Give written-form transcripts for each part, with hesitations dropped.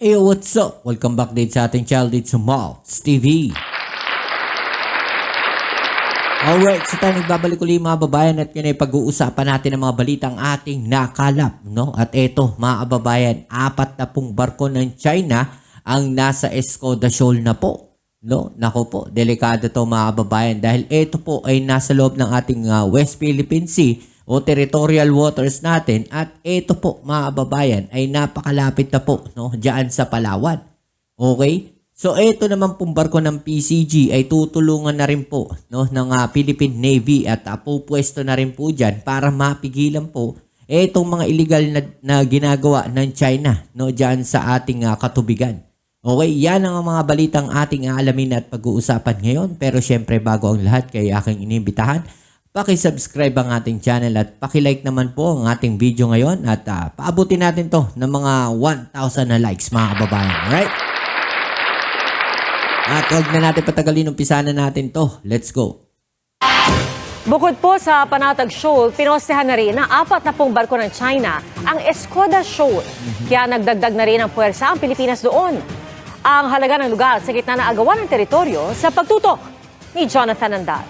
Hey, what's up? Welcome back din sa ating channel dito sa Malts TV. Alright, so tayo nagbabalik ulit mga babayan at yun ay pag-uusapan natin ang mga balitang ating nakalap, no? At eto mga kababayan, 40 barko ng China ang nasa Escoda Shoal na po, no? Nako po, delikado to mga kababayan dahil eto po ay nasa loob ng ating West Philippine Sea o territorial waters natin at ito po mga kababayan ay napakalapit na po, no, diyan sa Palawan. Okay? So ito naman pong barko ng PCG ay tutulungan na rin po, no, ng Philippine Navy at pupwesto na rin po diyan para mapigilan po itong mga illegal na ginagawa ng China, no, diyan sa ating katubigan. Okay, yan ang mga balitang ating aalamin at pag-uusapan ngayon. Pero syempre bago ang lahat kay aking inimbitahan, paki-subscribe ang ating channel at paki-like naman po ang ating video ngayon at paabutin natin to ng mga 1,000 na likes mga kababayan. Alright? At huwag na natin patagalin, umpisa na natin to. Let's go. Bukod po sa Panatag Shoal, pinostehan na rin ng 40 barko ng China ang Escoda Shoal. Kaya nagdagdag na rin ang puwersa ang Pilipinas doon. Ang halaga ng lugar sa gitna ng agawan ng teritoryo sa pagtutok ni Jonathan Andal.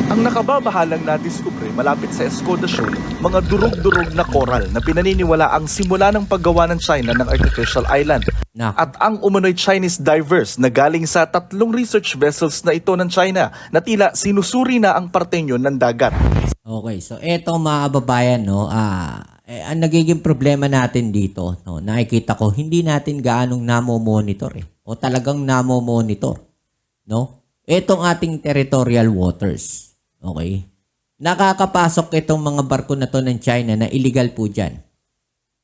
Ang nakababahalang nadiskubre malapit sa Escoda Shoal, mga durog-durog na coral na pinaniniwala ang simula ng paggawa ng China ng artificial island. At ang umano'y Chinese divers na galing sa 3 research vessels na ito ng China na tila sinusuri na ang partenyo ng dagat. Okay, so eto mga kababayan, no, ang nagiging problema natin dito, no, nakikita ko, hindi natin gaanong namo-monitor o talagang namo-monitor, no? Etong ating territorial waters. Okay? Nakakapasok itong mga barko na to ng China na illegal po dyan.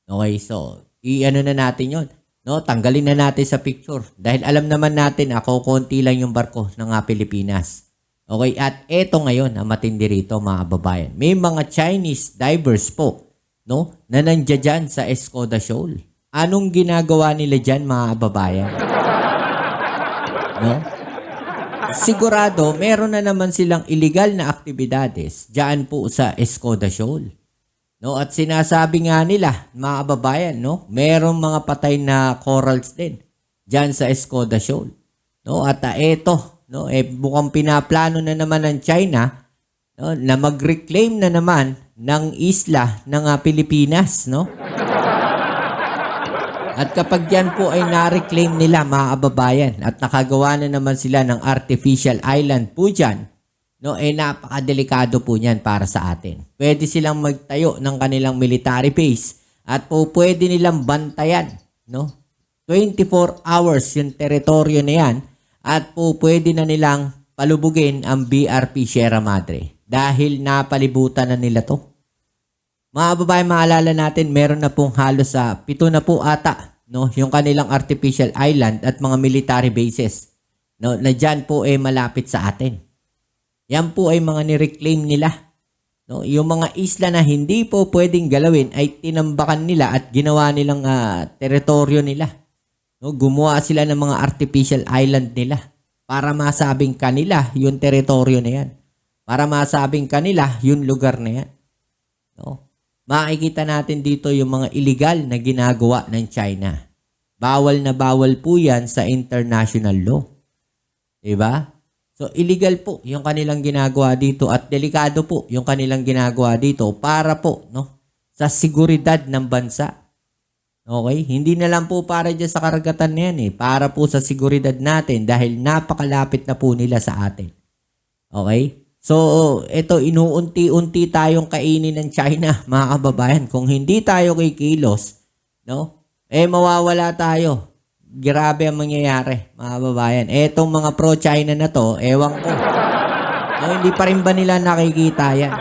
Okay, so, i-ano na natin yon, no? Tanggalin na natin sa picture. Dahil alam naman natin, konti lang yung barko ng Pilipinas. Okay, at eto ngayon, ang matindi rito mga kababayan. May mga Chinese divers po, no, na nandiyan dyan sa Escoda Shoal. Anong ginagawa nila dyan mga kababayan? No? Sigurado, meron na naman silang illegal na aktibidades diyan po sa Escoda Shoal. No, at sinasabi nga nila, mga kababayan, no, merong mga patay na corals din diyan sa Escoda Shoal. No, at eto, no, mukhang pinaplano na naman ng China, no, na mag-reclaim na naman ng isla ng Pilipinas, no? At kapag yan po ay na-reclaim nila mga kababayan at nakagawa na naman sila ng artificial island po dyan, no, napakadelikado po niyan para sa atin. Pwede silang magtayo ng kanilang military base at po pwede nilang bantayan, no? 24 hours yung teritoryo na yan at po pwede na nilang palubugin ang BRP Sierra Madre dahil napalibutan na nila to. Mga kababayan, maalala natin, meron na pong halos 7 na po ata, no, yung kanilang artificial island at mga military bases, no, na dyan po malapit sa atin. Yan po ay mga nireclaim nila. No, yung mga isla na hindi po pwedeng galawin ay tinambakan nila at ginawa nilang teritoryo nila. No, gumawa sila ng mga artificial island nila para masabing kanila yung teritoryo na yan. Para masabing kanila yung lugar na yan. No? Makikita natin dito yung mga illegal na ginagawa ng China. Bawal na bawal po yan sa international law. Diba? So, illegal po yung kanilang ginagawa dito at delikado po yung kanilang ginagawa dito para po, no, sa seguridad ng bansa. Okay? Hindi na lang po para dyan sa karagatan na yan para po sa seguridad natin dahil napakalapit na po nila sa atin. Okay? So, ito, inuunti-unti tayong kainin ng China, mga kababayan. Kung hindi tayo kikilos, no, mawawala tayo. Grabe ang mangyayari, mga kababayan. Etong mga pro-China na to, ewan ko. No, hindi pa rin ba nila nakikita yan?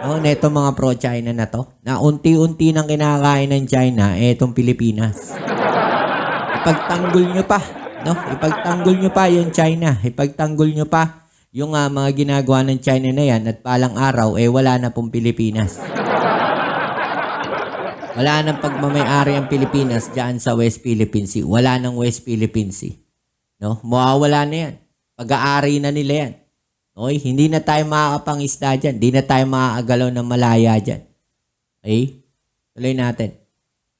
No, netong mga pro-China na to, na unti-unti nang kinakain ng China, etong Pilipinas. Ipagtanggol nyo pa, no? Ipagtanggol nyo pa yung China. Ipagtanggol nyo pa yung mga ginagawa ng China na yan at palang araw, wala na pong Pilipinas. Wala nang pagmamayari ang Pilipinas dyan sa West Philippine Sea. Wala nang West Philippine Sea. No? Mawawala na yan. Pag-aari na nila yan. Okay? Hindi na tayo makakapangisda dyan. Hindi na tayo makakagalaw ng malaya dyan. Okay? Tuloy natin.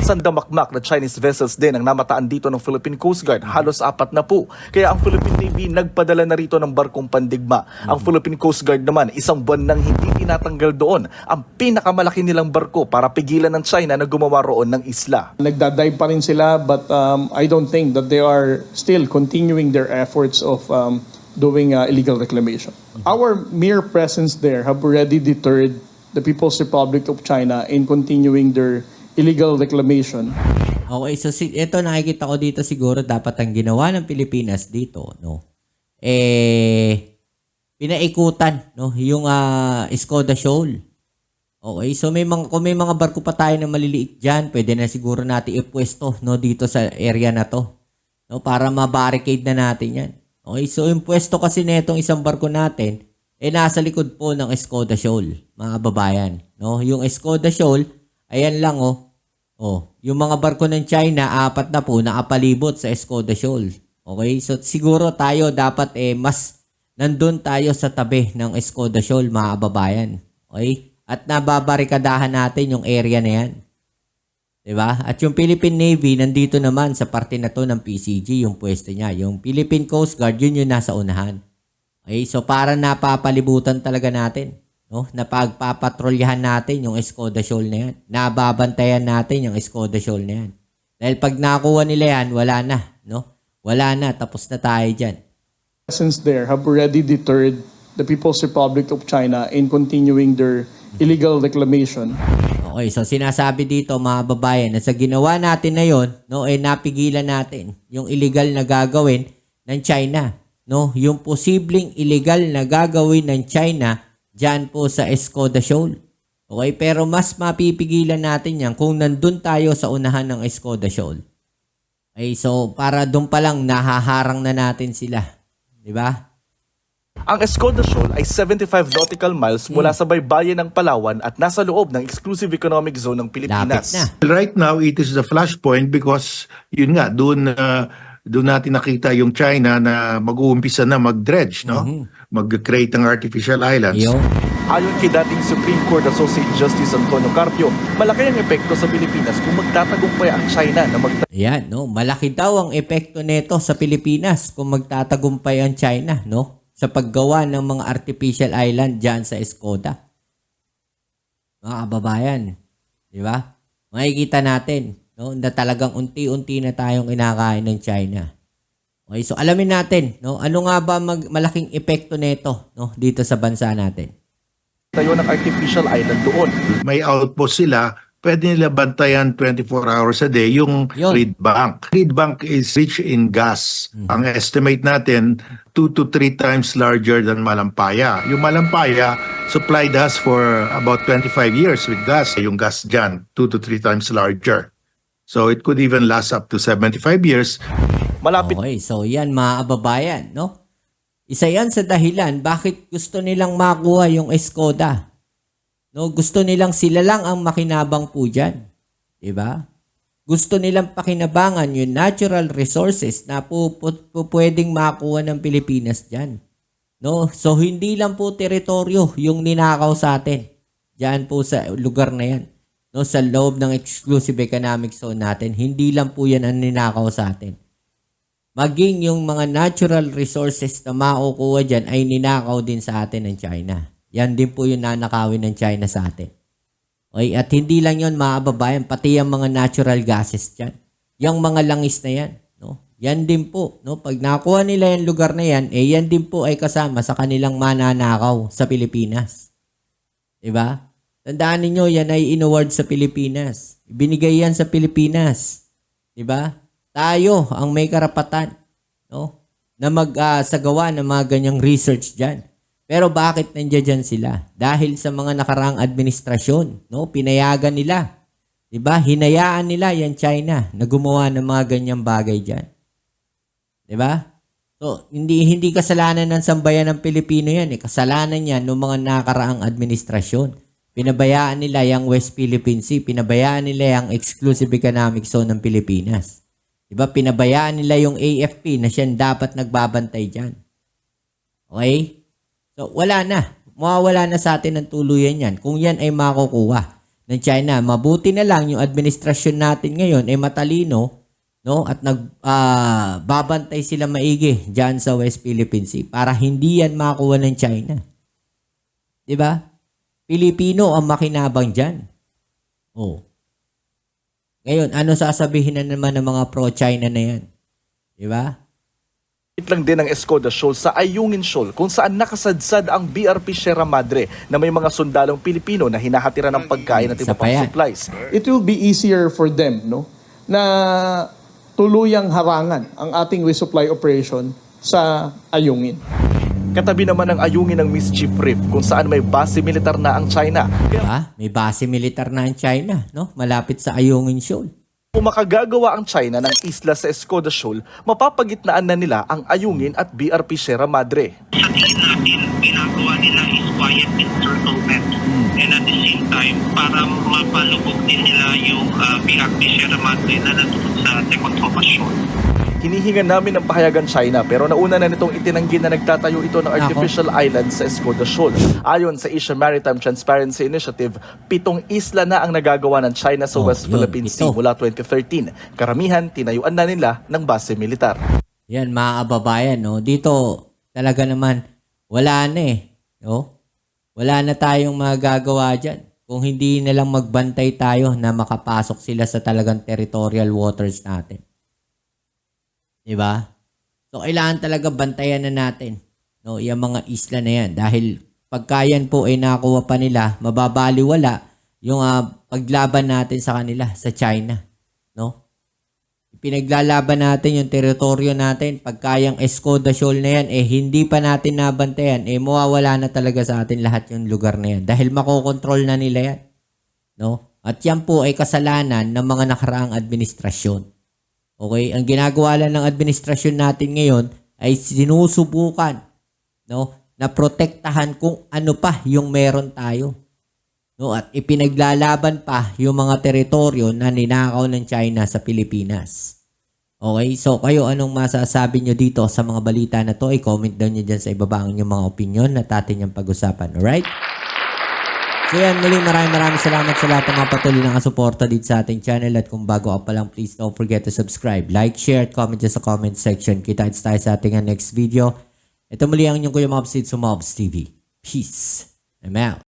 Sandamakmak na Chinese vessels din ang namataan dito ng Philippine Coast Guard, halos 4 na po. Kaya ang Philippine Navy nagpadala na rito ng barkong pandigma. Ang Philippine Coast Guard naman, 1 buwan nang hindi tinatanggal doon ang pinakamalaki nilang barko para pigilan ng China na gumawa roon ng isla. Nagdadive pa rin sila, but I don't think that they are still continuing their efforts of doing illegal reclamation. Our mere presence there have already deterred the People's Republic of China in continuing their illegal reclamation. Okay, so ito nakikita ko dito siguro dapat ang ginawa ng Pilipinas dito, no? Pinaikutan, no, yung Escoda Shoal. Okay, so kung may mga barko pa tayo na maliliit diyan, pwede na siguro natin ipwesto, no, dito sa area na to, no, para ma-barricade na natin 'yan. Okay, so yung pwesto kasi nitong isang barko natin nasa likod po ng Escoda Shoal, mga kababayan, no? Yung Escoda Shoal, ayan lang, yung mga barko ng China, 4 na po, nakapalibot sa Escoda Shoal. Okay? So, siguro tayo dapat mas nandun tayo sa tabi ng Escoda Shoal, mga kababayan. Okay? At nababarikadahan natin yung area na yan. Diba? At yung Philippine Navy, nandito naman sa parte na to ng PCG, yung pwesto niya. Yung Philippine Coast Guard, yun yung nasa unahan. Okay? So, para napapalibutan talaga natin. No, napagpapatrolyahan natin yung Escoda Shoal na yan. Nababantayan natin yung Escoda Shoal na yan. Dahil pag nakuha nila yan, wala na. No? Wala na. Tapos na tayo dyan. Presence there have already deterred the People's Republic of China in continuing their illegal reclamation. Okay, so sinasabi dito mga babayan na sa ginawa natin na yon, no, napigilan natin yung illegal na gagawin ng China. No? Yung posibleng illegal na gagawin ng China diyan po sa Escoda Shoal. Okay, pero mas mapipigilan natin yan kung nandun tayo sa unahan ng Escoda Shoal. Okay, so para doon pa lang nahaharang na natin sila. Di ba? Ang Escoda Shoal ay 75 nautical miles mula sa baybayin ng Palawan at nasa loob ng exclusive economic zone ng Pilipinas. Lapit na. Right now, it is the flashpoint because yun nga, doon natin nakita yung China na mag-uumpisa na mag-dredge, no? Mag-create ng artificial islands. Yo. Ayon kay dating Supreme Court Associate Justice Antonio Carpio, malaki ang epekto sa Pilipinas kung magtatagumpay ang China na Ayan, no? Malaki daw ang epekto nito sa Pilipinas kung magtatagumpay ang China, no? Sa paggawa ng mga artificial island diyan sa Escoda. Mga kababayan, di ba? Makikita natin, no, na talagang unti-unti na tayong kinakain ng China. Okay, so alamin natin, no, ano nga ba malaking epekto nito, no, dito sa bansa natin. tayo ng artificial island doon. May outpost sila, pwede nila bantayan 24 hours a day yung Yun. Reed Bank. Reed Bank is rich in gas. Ang estimate natin, 2 to 3 times larger than Malampaya. Yung Malampaya supplied us for about 25 years with gas. Yung gas dyan, 2 to 3 times larger. So it could even last up to 75 years. Malapit Okay, so yan mga kababayan, no? Isa yan sa dahilan bakit gusto nilang makuha yung Escoda. No, gusto nilang sila lang ang makinabang po dyan. Diba? Gusto nilang pakinabangan yung natural resources na pwedeng makuha ng Pilipinas dyan. No? So, hindi lang po teritoryo yung ninakaw sa atin. Dyan po sa lugar na yan. No? Sa loob ng exclusive economic zone natin, hindi lang po yan ang ninakaw sa atin. Maging yung mga natural resources na makukuha dyan ay ninakaw din sa atin ng China. Yan din po yung nanakawin ng China sa atin. Okay? At hindi lang yun mga kababayan, pati yung mga natural gases dyan. Yung mga langis na yan. No? Yan din po. No? Pag nakuha nila yung lugar na yan, yan din po ay kasama sa kanilang mananakaw sa Pilipinas. Diba? Tandaan ninyo, yan ay inaward sa Pilipinas. Binigay yan sa Pilipinas. Diba? Tayo ang may karapatan, no, na magsagawa ng mga ganyang research dyan. Pero bakit nandiyan sila? Dahil sa mga nakaraang administrasyon, no, pinayagan nila. Diba? Hinayaan nila yan China na gumawa ng mga ganyang bagay dyan. Diba? So, hindi kasalanan ng sambayan ng Pilipino yan. Kasalanan yan ng mga nakaraang administrasyon. Pinabayaan nila yung West Philippine Sea. Pinabayaan nila yung exclusive economic zone ng Pilipinas. Diba? Pinabayaan nila yung AFP na siya dapat nagbabantay dyan. Okay? So, wala na. Mawawala na sa atin ng tuluyan yan. Kung yan ay makukuha ng China. Mabuti na lang yung administrasyon natin ngayon ay matalino, no? At babantay sila maigi diyan sa West Philippine Sea para hindi yan makuha ng China. 'Di ba? Pilipino ang makinabang diyan. Oh. Ngayon, ano sasabihin na naman ng mga pro-China na yan? 'Di ba? lang din ang Escoda Shoal sa Ayungin Shoal kung saan nakasadsad ang BRP Sierra Madre na may mga sundalong Pilipino na hinahatiran ng pagkain at iba pang supplies. It will be easier for them, no, na tuluyang harangan ang ating resupply operation sa Ayungin. Katabi naman ng Ayungin ng Mischief Reef kung saan may base militar na ang China. Diba? May base militar na ang China, no? Malapit sa Ayungin Shoal. Kung makagagawa ang China ng isla sa Escoda Shoal, mapapagitnaan na nila ang Ayungin at BRP Sierra Madre. Sa tingin natin, ginagawa nila is quiet encirclement. And at the same time, para mapalubog din nila yung BRP Sierra Madre na nandun sa Tecon Thomas Shoal. Hinihingan namin ng pahayagan China pero nauna na nitong itinanggi na nagtatayo ito ng artificial island sa Escoda Shoal. Ayon sa Asian Maritime Transparency Initiative, 7 isla na ang nagagawa ng China sa West Philippine Sea mula 2013. Karamihan, tinayuan na nila ng base militar. Yan, mga kababayan, no? Dito, talaga naman, wala na eh. No? Wala na tayong magagawa dyan. Kung hindi na lang magbantay tayo na makapasok sila sa talagang territorial waters natin. Diba? So, kailangan talaga bantayan na natin, no, yung mga isla na yan. Dahil pagka yan po ay nakuha pa nila, mababaliwala yung paglaban natin sa kanila, sa China. No? Pinaglalaban natin yung teritoryo natin. Pagka yung Escoda Shoal na yan, hindi pa natin nabantayan, mawawala na talaga sa atin lahat yung lugar na yan. Dahil makokontrol na nila yan. No? At yan po ay kasalanan ng mga nakaraang administrasyon. Okay, ang ginagawa lang ng administrasyon natin ngayon ay sinusubukan, no, na protektahan kung ano pa yung meron tayo. No, at ipinaglalaban pa yung mga teritoryo na ninakaw ng China sa Pilipinas. Okay, so kayo anong masasabi nyo dito sa mga balita na to? I-comment down nyo dyan sa ibaba ang inyong mga opinion na atin yung pag-usapan. Alright? So yan, muli maraming salamat sa lahat ng mga patuloy na kasuporta dito sa ating channel. At kung bago ka pa lang, please don't forget to subscribe, like, share, at comment dyan sa comment section. Kita-kits tayo sa ating next video. Ito muli ang inyong Kuya Mobs dito sa Mobs TV. Peace. I'm out.